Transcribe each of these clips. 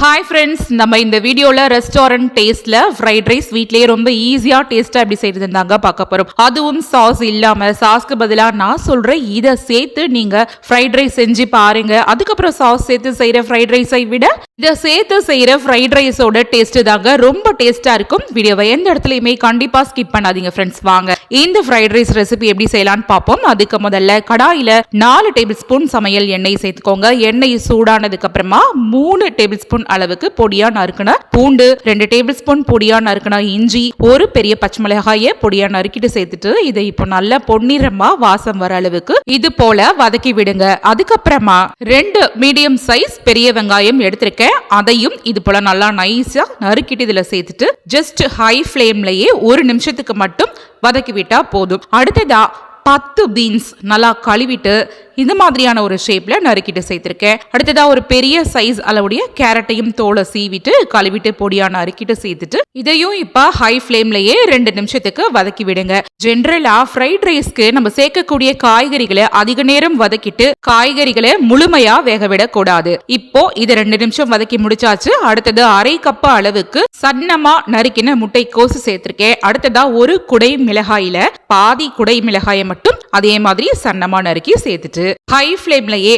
Hi friends, நம்ம இந்த வீடியோவில் ரெஸ்டாரண்ட் டேஸ்ட்டில் ஃப்ரைட் ரைஸ் வீட்லேயே ரொம்ப ஈஸியாக டேஸ்ட்டாக எப்படி செய்கிறது தாங்க பார்க்க போகிறோம். அதுவும் சாஸ் இல்லாமல், சாஸ்க்கு பதிலாக நான் சொல்கிறேன் இதை சேர்த்து நீங்கள் ஃப்ரைட் ரைஸ் செஞ்சு பாருங்கள். அதுக்கப்புறம் சாஸ் சேர்த்து செய்கிற ஃப்ரைட் ரைஸை விட இதை சேர்த்து செய்கிற ஃப்ரைட் ரைஸோட டேஸ்ட்டு தாங்க ரொம்ப டேஸ்ட்டாக இருக்கும். வீடியோவை எந்த இடத்துலையுமே கண்டிப்பாக ஸ்கிப் பண்ணாதீங்க ஃப்ரெண்ட்ஸ். வாங்க இந்த ஃப்ரைட் ரைஸ் ரெசிபி எப்படி செய்யலான்னு பார்ப்போம். அதுக்கு முதல்ல கடாயில் 4 டேபிள் ஸ்பூன் சமையல் எண்ணெய் சேர்த்துக்கோங்க. எண்ணெய் சூடானதுக்கு அப்புறமா 3 டேபிள் ஸ்பூன் அளவுக்கு பொடியா நறுக்கின பூண்டு, 2 டேபிள் ஸ்பூன் பொடியா நறுக்கின இஞ்சி, ஒரு பெரிய பச்சை மிளகாயை பொடியா நறுக்கிட்டு சேர்த்துட்டு இதை இப்போ நல்லா பொன்னிறமா வாசம் வர அளவுக்கு இது போல வதக்கி விடுங்க. அதுக்கப்புறமா 2 மீடியம் சைஸ் பெரிய வெங்காயம் எடுத்திருக்கேன். அதையும் இது போல நல்லா நைஸா நறுக்கிட்டு இதுல சேர்த்துட்டு ஜஸ்ட் ஹை ஃப்ளேம்லயே 1 நிமிஷத்துக்கு மட்டும் வதக்கி விட்டா போதும். அடுத்ததா 10 பீன்ஸ் நல்லா கழுவிட்டு இந்த மாதிரியான ஒரு ஷேப்ல நறுக்கிட்டு சேர்த்திருக்கேன். அடுத்ததா ஒரு பெரிய சைஸ் அளவுடைய கேரட்டையும் தோலை சீவிட்டு கழுவிட்டு பொடியா நறுக்கிட்டு சேர்த்துட்டு இதையும் இப்ப ஹை ஃப்ளேம்லயே 2 நிமிஷத்துக்கு வதக்கி விடுங்க. ஜென்ரலா ஃப்ரைட் ரைஸ்க்கு நம்ம சேர்க்கக்கூடிய காய்கறிகளை அதிக நேரம் வதக்கிட்டு காய்கறிகளை முழுமையா வேக விடக்கூடாது. இப்போ இதை 2 நிமிஷம் வதக்கி முடிச்சாச்சு. அடுத்தது 1/2 கப் அளவுக்கு சன்னமா நறுக்கின முட்டைக்கோசு சேர்த்திருக்கேன். அடுத்ததா ஒரு குடை மிளகாயில பாதி குடை மிளகாயை மட்டும் அதே மாதிரி சன்னமா நறுக்கி சேர்த்துட்டு ஹை ஃப்ளேம்லயே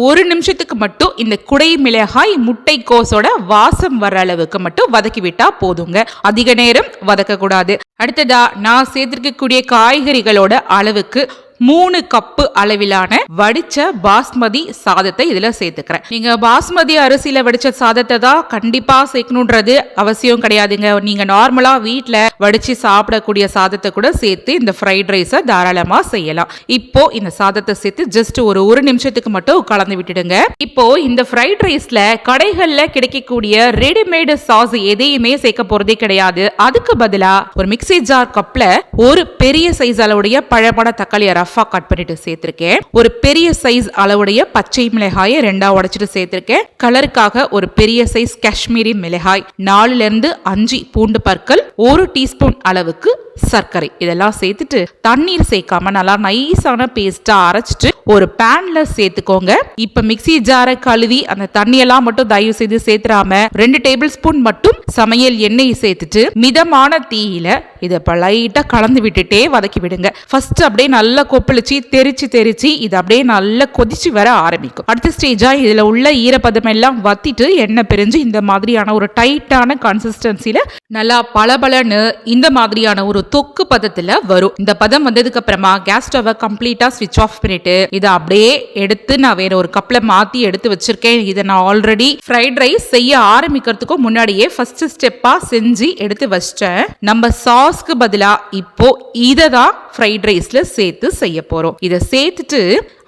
ஒரு நிமிஷத்துக்கு மட்டும் இந்த குடை மிளகாய் முட்டைக்கோசோட வாசம் வர அளவுக்கு மட்டும் வதக்கி விட்டா போதுங்க. அதிக நேரம் வதக்க கூடாது. அடுத்ததா நான் சேர்த்திருக்கக்கூடிய காய்கறிகளோட அளவுக்கு 3 கப்பு அளவிலான வடிச்ச பாஸ்மதி சாதத்தை இதுல சேர்த்துக்கிறேன். நீங்க பாஸ்மதி அரிசியில வடிச்ச சாதத்தை தான் கண்டிப்பா சேர்க்கணுன்றது அவசியம் கிடையாதுங்க. நீங்க நார்மலா வீட்டுல வடிச்சு சாப்பிடக்கூடிய சாதத்தை கூட சேர்த்து இந்த ஃப்ரைட் ரைஸை தாராளமா செய்யலாம். இப்போ இந்த சாதத்தை சேர்த்து ஜஸ்ட் ஒரு நிமிஷத்துக்கு மட்டும் கலந்து விட்டுடுங்க. இப்போ இந்த ஃப்ரைட் ரைஸ்ல கடைகள்ல கிடைக்கக்கூடிய ரெடிமேடு சாஸ் எதையுமே சேர்க்க போறதே கிடையாது. அதுக்கு பதிலா ஒரு மிக்ஸி ஜார் கப்ல ஒரு பெரிய சைஸ் அளவுடைய பழமான தக்காளி கட் பண்ணிட்டு சேர்த்திருக்கேன். ஒரு பெரிய சைஸ் அளவுடைய பச்சை மிளகாயை 2ஆ உடைச்சிட்டு சேர்த்திருக்கேன். கலருக்காக ஒரு பெரிய சைஸ் காஷ்மீரி மிளகாய், 4 இருந்து 5 பூண்டு பற்கள், 1 டீஸ்பூன் அளவுக்கு சர்க்கரை இதெல்லாம் சேர்த்துட்டு தண்ணீர் சேர்க்காம நல்லா நைஸான பேஸ்டா அரைச்சிட்டு ஒரு பேன்ல சேர்த்துக்கோங்க. இப்ப மிக்ஸி ஜாரை கழுவி அந்த தண்ணியெல்லாம் மட்டும் தயவு செய்து சேர்த்துறாம 2 டேபிள் ஸ்பூன் மட்டும் சமையல் எண்ணெய் சேர்த்துட்டு மிதமான தீயில இதை லைட்டா கலந்து விட்டுட்டே வதக்கி விடுங்க. ஃபர்ஸ்ட் அப்படியே நல்லா கொப்பளிச்சு தெரிச்சு இது அப்படியே நல்லா கொதிச்சு வர ஆரம்பிக்கும். அடுத்த ஸ்டேஜா இதுல உள்ள ஈரப்பதம் எல்லாம் வத்திட்டு எண்ணெய் பிரிஞ்சு இந்த மாதிரியான ஒரு டைட்டான கன்சிஸ்டன்சில நல்லா பளபளன்னு இந்த மாதிரியான ஒரு தொக்கு பதத்துல வரும். இந்த பதம் வந்ததுக்கு அப்புறமா கேஸ் ஸ்டவ் கம்ப்ளீட்டா ஸ்விட்ச் ஆஃப் பண்ணிட்டு இதை அப்படியே எடுத்து நான் வேற ஒரு கப்ல மாத்தி எடுத்து வச்சிருக்கேன். இதை நான் ஆல்ரெடி ஃப்ரைட் ரைஸ் செய்ய ஆரம்பிக்கிறதுக்கும் முன்னாடியே ஃபர்ஸ்ட் ஸ்டெப்பா செஞ்சு எடுத்து வச்சிட்டேன். நம்ம சாஸ்க்கு பதிலா இப்போ இதை தான் ஃப்ரைட் ரைஸ்ல சேர்த்து செய்ய போறோம். இதை சேர்த்துட்டு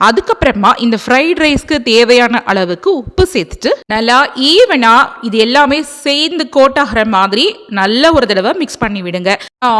அதுக்கப்புறமா இந்த ஃப்ரைட் ரைஸ்க்கு தேவையான அளவுக்கு உப்பு சேர்த்துட்டு நல்லா ஈவனா இது எல்லாமே சேர்ந்து கோட் ஆகிற மாதிரி நல்ல ஒரு தடவை மிக்ஸ் பண்ணி விடுங்க.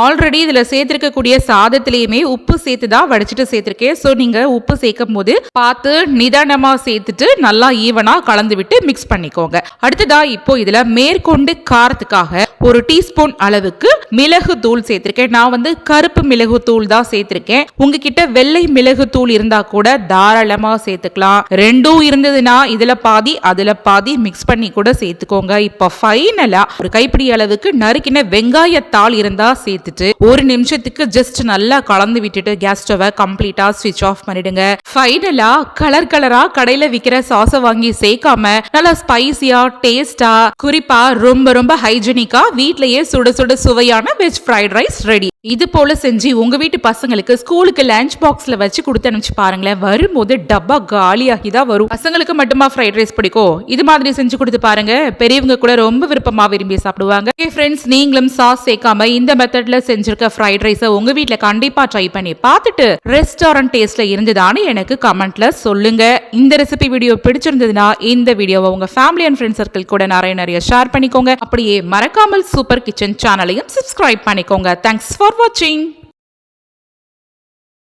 ஆல்ரெடி இதுல சேர்த்திருக்கக்கூடிய சாதத்திலையுமே உப்பு சேர்த்து தான் வடிச்சிட்டு சேர்த்திருக்கேன். ஸோ நீங்க உப்பு சேர்க்கும் போது பார்த்து நிதானமா சேர்த்துட்டு நல்லா ஈவனா கலந்து விட்டு மிக்ஸ் பண்ணிக்கோங்க. அடுத்ததா இப்போ இதுல மேற்கொண்டு காரத்துக்காக 1 டீஸ்பூன் அளவுக்கு மிளகு தூள் சேர்த்திருக்கேன். நான் கருப்பு மிளகு தூள் தான் சேர்த்திருக்கேன். உங்ககிட்ட வெள்ளை மிளகு தூள் இருந்தா கூட தாராளமா சேர்த்துக்கலாம். 2ம் இருந்ததுன்னா இதுல பாதி அதுல பாதி மிக்ஸ் பண்ணி கூட சேர்த்துக்கோங்க. இப்ப ஃபைனலா ஒரு கைப்பிடி அளவுக்கு நறுக்கின வெங்காயத்தாள் இருந்தா சேர்த்துட்டு 1 நிமிஷத்துக்கு ஜஸ்ட் நல்லா கலந்து விட்டுட்டு கேஸ் ஸ்டவ் கம்ப்ளீட்டா ஸ்விட்ச் ஆஃப் பண்ணிடுங்க. ஃபைனலா கலரா கடையில விக்கிற சாஸை வாங்கி சேர்க்காம நல்லா ஸ்பைசியா டேஸ்டா குறிப்பா ரொம்ப ஹைஜீனிக்கா வீட்லயே சுட சுட சுவையான வெஜ் ஃப்ரைட் ரைஸ் ரெடி. இது போல செஞ்சு உங்க வீட்டு பசங்களுக்கு ஸ்கூலுக்கு லஞ்ச் பாக்ஸ்ல வச்சு கொடுத்து அனுப்பிச்சு பாருங்களேன். வரும்போது டப்பா காலியாகி தான் வரும். பசங்களுக்கு மட்டுமா ஃப்ரைட் ரைஸ் பிடிக்கும், இது மாதிரி செஞ்சு கொடுத்து பாருங்க. பெரியவங்க கூட ரொம்ப விருப்பமா விரும்பி சாப்பிடுவாங்க. ஃப்ரெண்ட்ஸ், நீங்களும் சாஸ் சேர்க்காம இந்த மெத்தட்ல செஞ்சிருக்க ஃப்ரைட் ரைஸை உங்க வீட்டுல கண்டிப்பா ட்ரை பண்ணி பார்த்துட்டு ரெஸ்டாரண்ட் டேஸ்ட்ல இருந்ததான்னு எனக்கு கமெண்ட்ல சொல்லுங்க. இந்த ரெசிபி வீடியோ பிடிச்சிருந்ததுன்னா இந்த வீடியோவை உங்க ஃபேமிலி அண்ட் ஃப்ரெண்ட் சர்க்கிள் கூட நிறைய ஷேர் பண்ணிக்கோங்க. அப்படியே மறக்காமல் சூப்பர் கிச்சன் சேனலையும் சப்ஸ்கிரைப் பண்ணிக்கோங்க. Thanks for watching.